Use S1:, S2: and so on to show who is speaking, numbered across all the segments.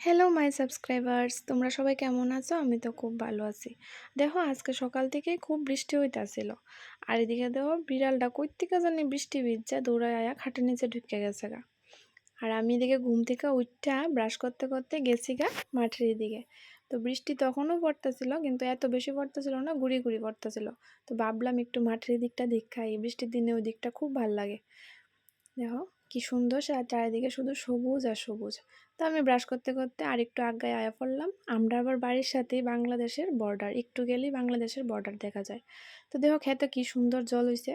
S1: Hello my subscribers, তোমরা সবাই কেমন আছো? আমি তো খুব ভালো আছি। দেখো আজকে সকাল থেকে খুব বৃষ্টি হইতাছিল। আর এদিকে দেখো বিড়ালটা কই থেকে জানি বৃষ্টি ভিজছে দৌড়ায় আয়া খাটের নিচে ঢুকে গেছে গা। আর আমি এদিকে ঘুম থেকে উঠা ব্রাশ করতে করতে গেছি গা মাঠের এদিকে। তো বৃষ্টি তখনও পড়তেছিল, কিন্তু এত বেশি পড়তেছিল না, গুড়ি গুড়ি পড়তেছিল। তো ভাবলাম একটু মাঠের দিকটা দেখাই, বৃষ্টির দিনে ওই দিকটা খুব ভাল লাগে। দেখো কি সুন্দর চারিদিকে শুধু সবুজ আর সবুজ। তো আমি ব্রাশ করতে করতে আর একটু আগায় আয়া পড়লাম। আমরা আবার বাড়ির সাথেই বাংলাদেশের বর্ডার, একটু গেলেই বাংলাদেশের বর্ডার দেখা যায়। তো দেখো খেতে কি সুন্দর জল হইছে,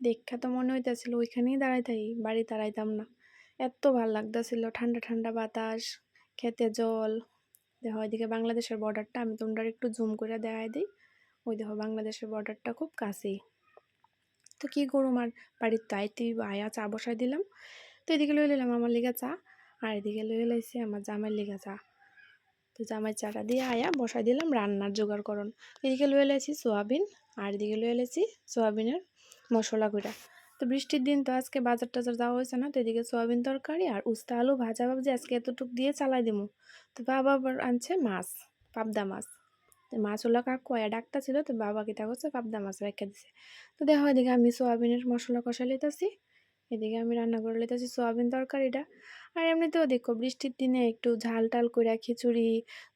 S1: দেখা তো মনে হইতেছিল ওইখানেই দাঁড়াই থাকি, বাড়ি দাঁড়াইতাম না। এত ভাল লাগতেছিল, ঠান্ডা ঠান্ডা বাতাস, খেতে জল। দেখো এদিকে বাংলাদেশের বর্ডারটা আমি তোমরা একটু জুম করে দেখাই দিই। ওই দেখো বাংলাদেশের বর্ডারটা খুব কাছেই। তো কি করুম আর, বাড়ির তাইতেই আয়া চা বসাই দিলাম। তো এদিকে লই নিলাম আমার লিগা চা, আর এদিকে লই লাইছি আমার জামাইয়ের লিগা চা। তো জামাই চাটা দিয়ে আয়া বসাই দিলাম রান্নার জোগাড় করন। এদিকে লই লাইছি সোয়াবিন, আর এদিকে লই লাইছি সোয়াবিনের মশলা গুঁড়া। তো বৃষ্টির দিন তো আজকে বাজার টাজার যাওয়া হয়েছে না, তো এদিকে সোয়াবিন তরকারি আর উস্তা আলু ভাজা ভাবছি আজকে এতটুক দিয়ে চালাই দিমু। তো বাবা আবার আনছে মাছ, পাবদা মাছ। তো মাছ ওলা কাকু আয়া ডাকটা ছিল, তো বাবা কিতা করছে পাবদা মাছ রেখে দিছে। তো দেখো এদিকে আমি সোয়াবিনের মশলা কষা লইতাছি, এদিকে আমি রান্না করে লইতেছি সোয়াবিন তরকারিটা। আর এমনিতেও দেখো বৃষ্টির দিনে একটু ঝাল টাল করে খিচুড়ি,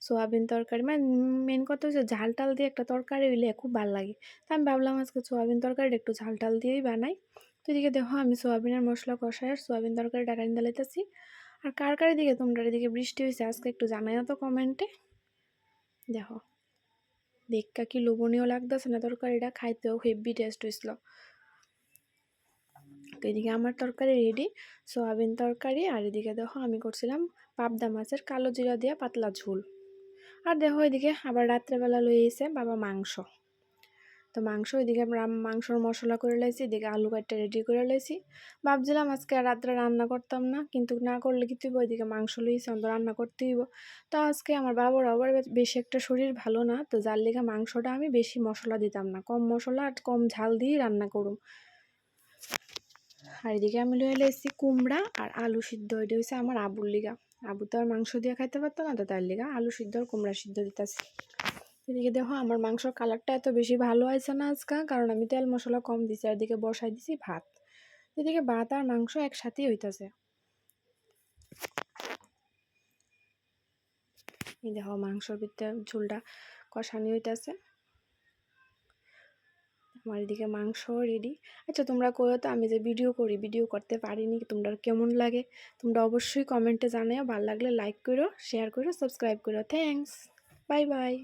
S1: সোয়াবিন তরকারি, মানে মেন কথা হচ্ছে ঝাল টাল দিয়ে একটা তরকারি হইলে খুব ভালো লাগে। তো আমি ভাবলাম আজকে সোয়াবিন তরকারিটা একটু ঝাল টাল দিয়েই বানাই। তো এদিকে দেখো আমি সোয়াবিনের মশলা কষাই আর সোয়াবিন তরকারিটা রান্না লইতেছি। আর কার কার দিকে তোমরা এদিকে বৃষ্টি হয়েছে আজকে একটু জানাই তো কমেন্টে। দেখো দেখা কি লোভনীয় লাগতেছে না, তরকারিটা খাইতেও হেভি টেস্ট হয়েছিল। তো এদিকে আমার তরকারি রেডি, সোয়াবিন তরকারি। আর এদিকে দেখো আমি করছিলাম পাবদা মাছের কালো জিরা দিয়ে পাতলা ঝোল। আর দেখো এদিকে আবার রাত্রেবেলা লই এসে বাবা মাংস। তো মাংস এদিকে মাংসর মশলা করে লাইছি, এদিকে আলু কাটটা রেডি করে লাইছি। ভাবছিলাম আজকে আর রাত্রে রান্না করতাম না, কিন্তু না করলে কি তুইব, এদিকে মাংস লইছি অন্ত রান্না করতে হইব। তো আজকে আমার বাবার আবার বেশি একটা শরীর ভালো না, তো যার লেগে মাংসটা আমি বেশি মশলা দিতাম না, কম মশলা আর কম ঝাল দিয়েই রান্না করুম। আর এদিকে আমি লয়ে লাইছি কুমড়া আর আলু সিদ্ধ, এটা হয়েছে আমার আবুর লিগা। আবু তো আর মাংস দিয়ে খাইতে পারতো না, তো তার লিগা আলু সিদ্ধ আর কুমড়া সিদ্ধ দিতেছি। এদিকে দেখো আমার মাংসর কালারটা এত বেশি ভালো হয়েছে না আজকে, কারণ আমি তেল মশলা কম দিছি। আর এদিকে বসাই দিছি ভাত, এদিকে ভাত আর মাংস একসাথেই হইতাছে। এই দেখো মাংসর ভিতরে ঝোলটা কষানি হইতাছে। আমার এদিকে মাংস রেডি। আচ্ছা তোমরা কইও তো আমি যে ভিডিও করতে পারিনি, তোমরা কেমন লাগে তোমরা অবশ্যই কমেন্টে জানাও। ভালো লাগলে লাইক করো, শেয়ার করো, সাবস্ক্রাইব করো। Thanks, bye bye.